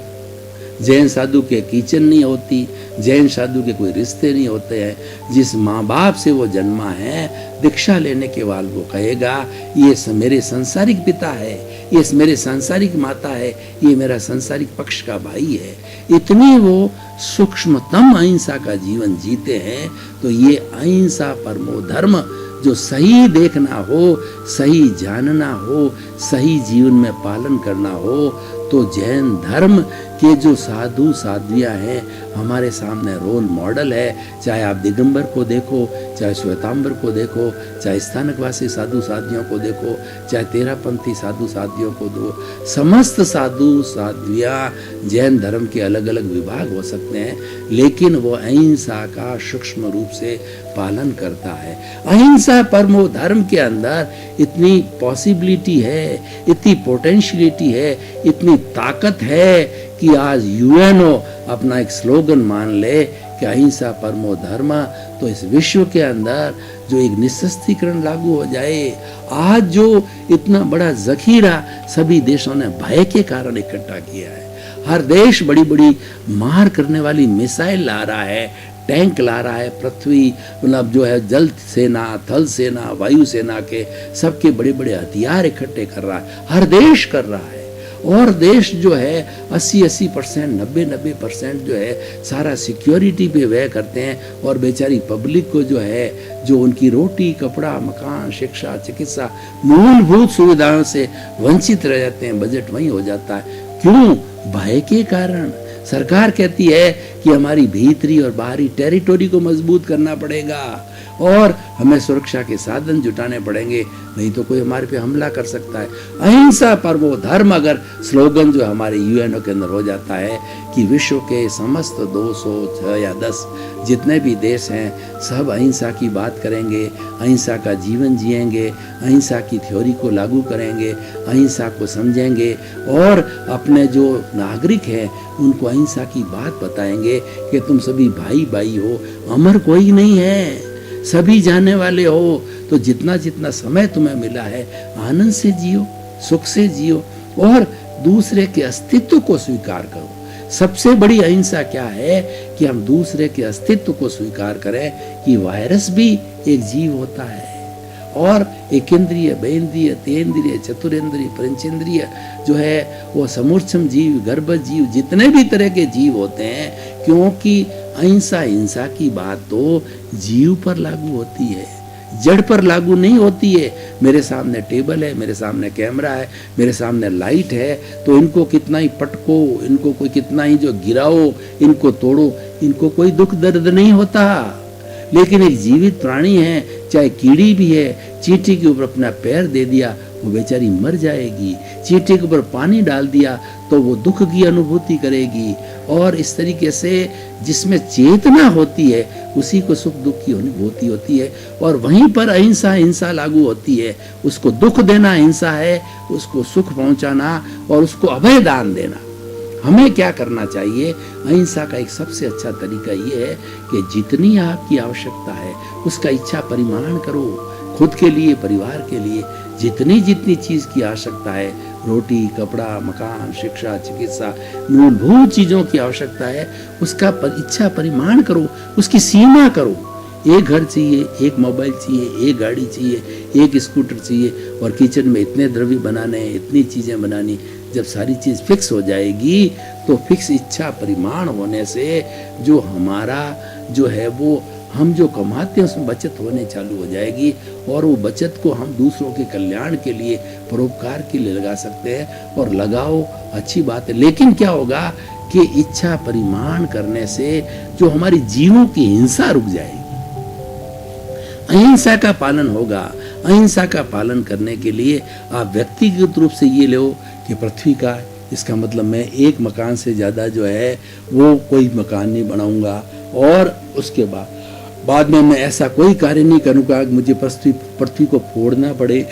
जैन साधु के किचन नहीं होती, जैन साधु के कोई रिश्ते नहीं होते हैं। जिस माँ बाप से वो जन्मा है, दीक्षा लेने के बाद वो कहेगा ये मेरे सांसारिक पिता है, ये मेरे सांसारिक माता है, ये मेरा सांसारिक पक्ष का भाई है। इतनी वो सूक्ष्मतम अहिंसा का जीवन जीते हैं। तो ये अहिंसा परमो धर्म जो सही देखना हो, सही जानना हो, सही जीवन में पालन करना हो, तो जैन धर्म के जो साधु साध्वियाँ हैं हमारे सामने रोल मॉडल है। चाहे आप दिगंबर को देखो, चाहे श्वेतांबर को देखो, चाहे स्थानकवासी साधु साध्वियों को देखो, चाहे तेरापंथी साधु साध्वियों को दो, समस्त साधु साध्वियाँ जैन धर्म के अलग अलग विभाग हो सकते हैं, लेकिन वो अहिंसा का सूक्ष्म रूप से पालन करता है। अहिंसा परमो धर्म के अंदर इतनी पॉसिबिलिटी है, इतनी पोटेंशियलिटी है, इतनी ताकत है कि आज यूएनओ अपना एक स्लोगन मान ले कि अहिंसा परमो धर्म। तो इस विश्व के अंदर जो एक निशस्त्रीकरण लागू हो जाए, आज जो इतना बड़ा जखीरा सभी देशों ने भय के कारण इकट्ठा किया है, हर देश बड़ी बड़ी मार करने वाली मिसाइल ला रहा है, टैंक ला रहा है, पृथ्वी मतलब जो है जल सेना, थल सेना, वायु सेना के सबके बड़े बड़े हथियार इकट्ठे कर रहा है, हर देश कर रहा है। और देश जो है 80% 90% जो है सारा सिक्योरिटी पे व्यय करते हैं, और बेचारी पब्लिक को जो है जो उनकी रोटी कपड़ा मकान शिक्षा चिकित्सा मूलभूत सुविधाओं से वंचित रह जाते हैं। बजट वहीं हो जाता है। क्यों? भय के कारण। सरकार कहती है कि हमारी भीतरी और बाहरी टेरिटोरी को मजबूत करना पड़ेगा और हमें सुरक्षा के साधन जुटाने पड़ेंगे, नहीं तो कोई हमारे पे हमला कर सकता है। अहिंसा परमो धर्म अगर स्लोगन जो हमारे यूएनओ के अंदर हो जाता है कि विश्व के समस्त 206 या 10 जितने भी देश हैं सब अहिंसा की बात करेंगे, अहिंसा का जीवन जिएंगे, अहिंसा की थ्योरी को लागू करेंगे, अहिंसा को समझेंगे और अपने जो नागरिक हैं उनको अहिंसा की बात बताएंगे कि तुम सभी भाई भाई हो, अमर कोई नहीं है, सभी जाने वाले हो। तो जितना जितना समय तुम्हें मिला है आनंद से जियो, सुख से जियो और दूसरे के अस्तित्व को स्वीकार करो। सबसे बड़ी अहिंसा क्या है कि हम दूसरे के अस्तित्व को स्वीकार करें कि वायरस भी एक जीव होता है और एक इंद्रिय, बेंद्रिय, तेंद्रिय, चतुरेंद्रिय, पंचेंद्रिय जो है वो समूर्छम जीव, गर्भ जीव, जितने भी तरह के जीव होते हैं, क्योंकि अहिंसा हिंसा की बात तो जीव पर लागू होती है, जड़ पर लागू नहीं होती है। मेरे सामने टेबल है, मेरे सामने कैमरा है, मेरे सामने लाइट है, तो इनको कितना ही पटको, इनको कोई कितना ही जो गिराओ, इनको तोड़ो, इनको कोई दुख दर्द नहीं होता। लेकिन एक जीवित प्राणी है, चाहे कीड़ी भी है, चींटी के ऊपर अपना पैर दे दिया वो बेचारी मर जाएगी, चींटी के ऊपर पानी डाल दिया तो वो दुख की अनुभूति करेगी। और इस तरीके से जिसमें चेतना होती है उसी को सुख दुख की अनुभूति होती है। और वहीं पर अहिंसा हिंसा लागू होती है, उसको दुख देना हिंसा है, उसको सुख पहुंचाना और उसको अभय दान देना। हमें क्या करना चाहिए? अहिंसा का एक सबसे अच्छा तरीका ये है कि जितनी आपकी आवश्यकता है उसका इच्छा परिमाण करो, खुद के लिए, परिवार के लिए जितनी जितनी चीज की आवश्यकता है, रोटी, कपड़ा, मकान, शिक्षा, चिकित्सा, मूलभूत चीजों की आवश्यकता है, उसका इच्छा परिमाण करो, उसकी सीमा करो। एक घर चाहिए, एक मोबाइल चाहिए, एक गाड़ी चाहिए, एक स्कूटर चाहिए, और किचन में इतने द्रव्य बनाने हैं, इतनी चीजें बनानी। जब सारी चीज फिक्स हो जाएगी तो फिक्स इच्छा परिमाण होने से जो हमारा जो है वो हम जो कमाते हैं उसमें बचत होने चालू हो जाएगी, और वो बचत को हम दूसरों के कल्याण के लिए, परोपकार के लिए लगा सकते हैं। और लगाओ, अच्छी बात है, लेकिन क्या होगा कि इच्छा परिमाण करने से जो हमारी जीवों की हिंसा रुक जाएगी, अहिंसा का पालन होगा। अहिंसा का पालन करने के लिए आप व्यक्तिगत रूप से ये लो कि पृथ्वी का, इसका मतलब मैं एक मकान से ज़्यादा जो है वो कोई मकान नहीं बनाऊंगा, और उसके बाद में मैं ऐसा कोई कार्य नहीं करूंगा कि मुझे पृथ्वी को फोड़ना पड़े।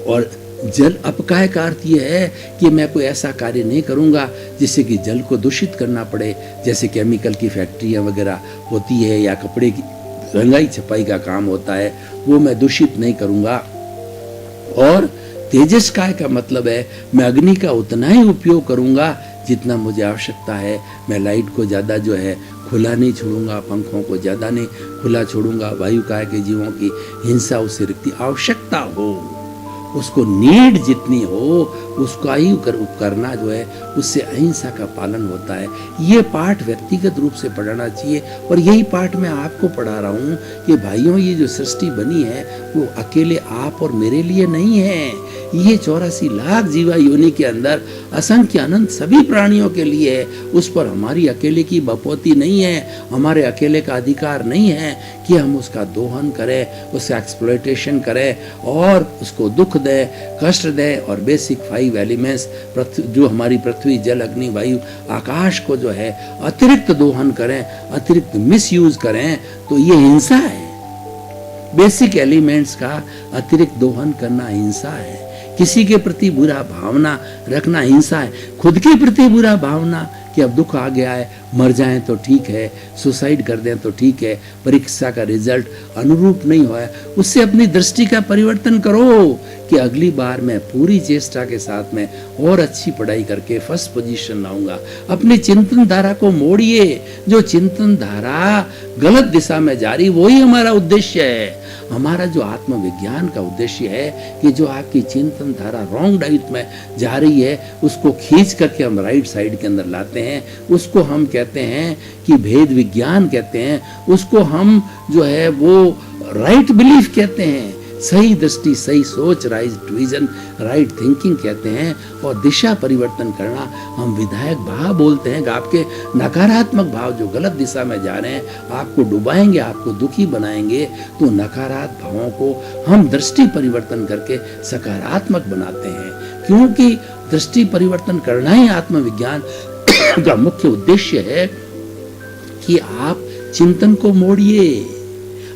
और जल अपकाय का अर्थ ये है कि मैं कोई ऐसा कार्य नहीं करूंगा जिससे कि जल को दूषित करना पड़े, जैसे केमिकल की फैक्ट्रियां वगैरह होती है या कपड़े की रंगाई छपाई का काम होता है, वो मैं दूषित नहीं करूंगा। और तेजस्काय का मतलब है मैं अग्नि का उतना ही उपयोग करूंगा जितना मुझे आवश्यकता है। मैं लाइट को ज़्यादा जो है खुला नहीं छोड़ूंगा, पंखों को ज़्यादा नहीं खुला छोड़ूंगा। वायु काय के जीवों की हिंसा उससे रिक्ति आवश्यकता हो, उसको नीड जितनी हो उसका ही करना जो है, उससे अहिंसा का पालन होता है। ये पाठ व्यक्तिगत रूप से पढ़ाना चाहिए। और यही पाठ मैं आपको पढ़ा रहा हूँ कि भाइयों, ये जो सृष्टि बनी है वो अकेले आप और मेरे लिए नहीं है, ये 84 लाख जीवा योनि के अंदर असंख्य अनंत सभी प्राणियों के लिए है। उस पर हमारी अकेले की बपौती नहीं है, हमारे अकेले का अधिकार नहीं है कि हम उसका दोहन करें, उसका एक्सप्लॉयटेशन करें और उसको दुख दे, कष्ट दे। और बेसिक 5 एलिमेंट्स जो हमारी पृथ्वी, जल, अग्नि, वायु, आकाश को जो है अतिरिक्त दोहन करें, अतिरिक्त मिसयूज करें, तो ये हिंसा है। बेसिक एलिमेंट्स का अतिरिक्त दोहन करना हिंसा है। किसी के प्रति बुरा भावना रखना हिंसा है। खुद के प्रति बुरा भावना कि अब दुख आ गया है, मर जाएं तो ठीक है, सुसाइड कर दें तो ठीक है, परीक्षा का रिजल्ट अनुरूप नहीं हुआ है, उससे अपनी दृष्टि का परिवर्तन करो कि अगली बार मैं पूरी चेष्टा के साथ में और अच्छी पढ़ाई करके फर्स्ट पोजीशन लाऊंगा। अपनी चिंतन धारा को मोड़िए। जो चिंतन धारा गलत दिशा में जा रही, वही हमारा उद्देश्य है। हमारा जो आत्मविज्ञान का उद्देश्य है कि जो आपकी चिंतन धारा रॉन्ग डाइट में जा रही है, उसको खींच करके हम राइट साइड के अंदर लाते हैं। उसको हम कहते हैं कि भेद विज्ञान कहते हैं, उसको हम जो है वो राइट बिलीफ कहते हैं, सही दृष्टि, सही सोच, राइट विजन, राइट थिंकिंग कहते हैं। और दिशा परिवर्तन करना हम विधायक भाव बोलते हैं। आपके नकारात्मक भाव जो गलत दिशा में जा रहे हैं, आपको डुबाएंगे, आपको दुखी बनाएंगे, तो नकारात्मक भावों को हम दृष्टि परिवर्तन करके सकारात्मक बनाते हैं। क्योंकि दृष्टि परिवर्तन करना ही आत्मविज्ञान का मुख्य उद्देश्य है कि आप चिंतन को मोड़िए।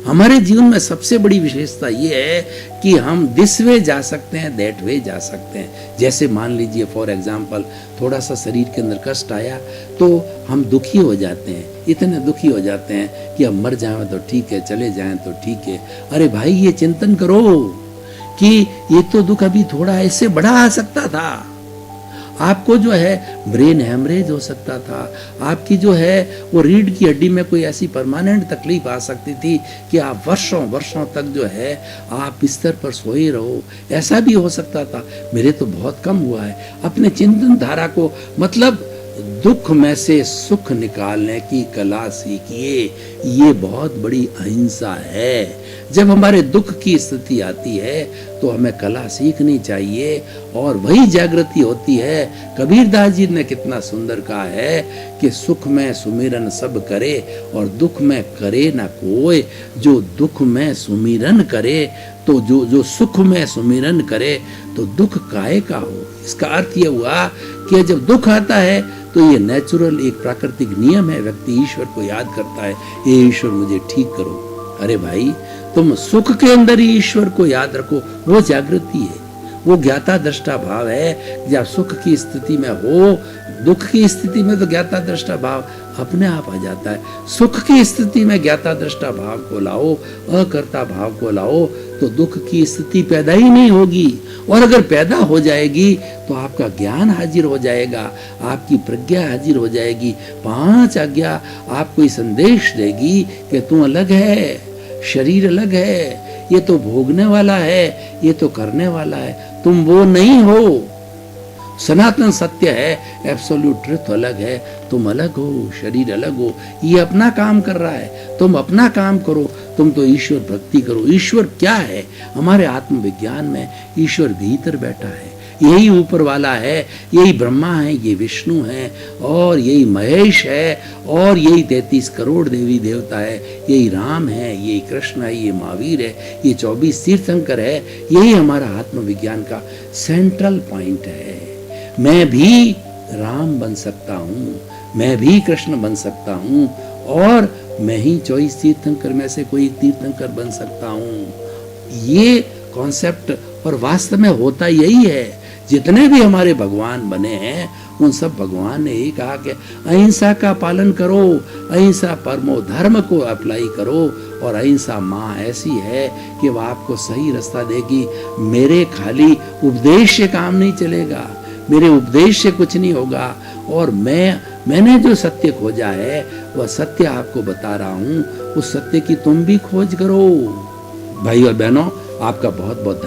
हमारे जीवन में सबसे बड़ी विशेषता ये है कि हम दिस वे जा सकते हैं, दैट वे जा सकते हैं। जैसे मान लीजिए फॉर एग्जाम्पल, थोड़ा सा शरीर के अंदर कष्ट आया तो हम दुखी हो जाते हैं, इतने दुखी हो जाते हैं कि अब मर जाएं तो ठीक है, चले जाएं तो ठीक है। अरे भाई, ये चिंतन करो कि ये तो दुख अभी थोड़ा इससे बड़ा आ सकता था। आपको जो है ब्रेन हेमरेज हो सकता था, आपकी जो है वो रीढ़ की हड्डी में कोई ऐसी परमानेंट तकलीफ आ सकती थी कि आप वर्षों वर्षों तक जो है आप बिस्तर पर सोए रहो, ऐसा भी हो सकता था। मेरे तो बहुत कम हुआ है। अपने चिंतन धारा को, मतलब दुख में से सुख निकालने की कला सीखिए। ये बहुत बड़ी अहिंसा है। जब हमारे दुख की स्थिति आती है तो हमें कला सीखनी चाहिए, और वही जागृति होती है। कबीरदास जी ने कितना सुंदर कहा है कि सुख में सुमिरन सब करे और दुख में करे ना कोई। जो दुख में सुमिरन करे, तो जो सुख में सुमिरन करे तो दुख काहे का हो। इसका अर्थ यह हुआ कि जब दुख आता है तो ये नेचुरल एक प्राकृतिक नियम है, व्यक्ति ईश्वर को याद करता है, ये ईश्वर मुझे ठीक करो। अरे भाई, तुम सुख के अंदर ही ईश्वर को याद रखो, वो जागृति है, वो ज्ञाता दृष्टा भाव है। जब सुख की स्थिति में हो, दुख की स्थिति में तो ज्ञाता दृष्टा भाव अपने आप आ जाता है। सुख की स्थिति में ज्ञाता दृष्टा भाव को लाओ, अकर्ता भाव को लाओ, तो दुख की स्थिति पैदा ही नहीं होगी। और अगर पैदा हो जाएगी तो आपका ज्ञान हाजिर हो जाएगा, आपकी प्रज्ञा हाजिर हो जाएगी। 5 आज्ञा आपको ये संदेश देगी कि तू अलग है, शरीर अलग है, ये तो भोगने वाला है, ये तो करने वाला है, तुम वो नहीं हो। सनातन सत्य है, एब्सोल्यूट ट्रुथ अलग है, तुम अलग हो, शरीर अलग हो। ये अपना काम कर रहा है, तुम अपना काम करो, तुम तो ईश्वर भक्ति करो। ईश्वर क्या है? हमारे आत्मविज्ञान में ईश्वर भीतर बैठा है, यही ऊपर वाला है, यही ब्रह्मा है, ये विष्णु है, और यही महेश है, और यही 33 करोड़ देवी देवता है, यही राम है, यही कृष्ण है, ये महावीर है, ये 24 तीर्थंकर है। यही हमारा आत्मविज्ञान का सेंट्रल पॉइंट है। मैं भी राम बन सकता हूँ, मैं भी कृष्ण बन सकता हूँ, और मैं ही 24 तीर्थंकर में से कोई तीर्थंकर बन सकता हूँ। ये कॉन्सेप्ट, और वास्तव में होता यही है। जितने भी हमारे भगवान बने हैं उन सब भगवान ने यही कहा कि अहिंसा का पालन करो, अहिंसा परमो धर्म को अप्लाई करो, और अहिंसा माँ ऐसी है कि वह आपको सही रास्ता देगी। मेरे खाली उपदेश से काम नहीं चलेगा, मेरे उपदेश से कुछ नहीं होगा, और मैंने जो सत्य खोजा है वह सत्य आपको बता रहा हूँ, उस सत्य की तुम भी खोज करो। भाई और बहनों, आपका बहुत बहुत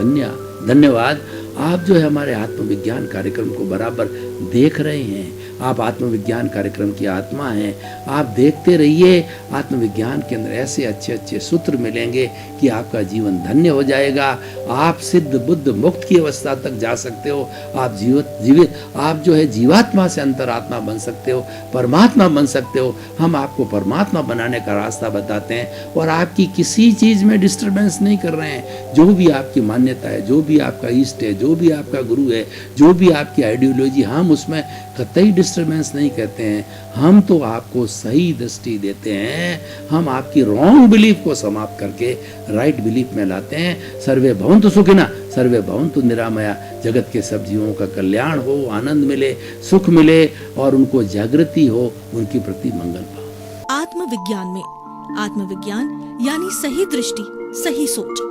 धन्यवाद। आप जो है हमारे आत्मविज्ञान कार्यक्रम को बराबर देख रहे हैं। आप आत्मविज्ञान कार्यक्रम की आत्मा हैं, आप देखते रहिए। आत्मविज्ञान के अंदर ऐसे अच्छे अच्छे सूत्र मिलेंगे कि आपका जीवन धन्य हो जाएगा। आप सिद्ध बुद्ध मुक्त की अवस्था तक जा सकते हो। आप जीवित आप जो है जीवात्मा से अंतरात्मा बन सकते हो, परमात्मा बन सकते हो। हम आपको परमात्मा बनाने का रास्ता बताते हैं, और आपकी किसी चीज में डिस्टर्बेंस नहीं कर रहे हैं। जो भी आपकी मान्यता है, जो भी आपका इष्ट है, जो भी आपका गुरु है, जो भी आपकी आइडियोलॉजी, हम उसमें कतई डिस्टर्बेंस नहीं कहते हैं। हम तो आपको सही दृष्टि देते हैं, हम आपकी रॉन्ग बिलीफ को समाप्त करके राइट बिलीफ में लाते हैं। सर्वे भवन्तु सुखिनः, सर्वे भवन्तु निरामया। जगत के सब जीवों का कल्याण हो, आनंद मिले, सुख मिले, और उनको जागृति हो, उनकी प्रति मंगल पाओ। आत्मविज्ञान में आत्मविज्ञान यानी सही दृष्टि, सही सोच।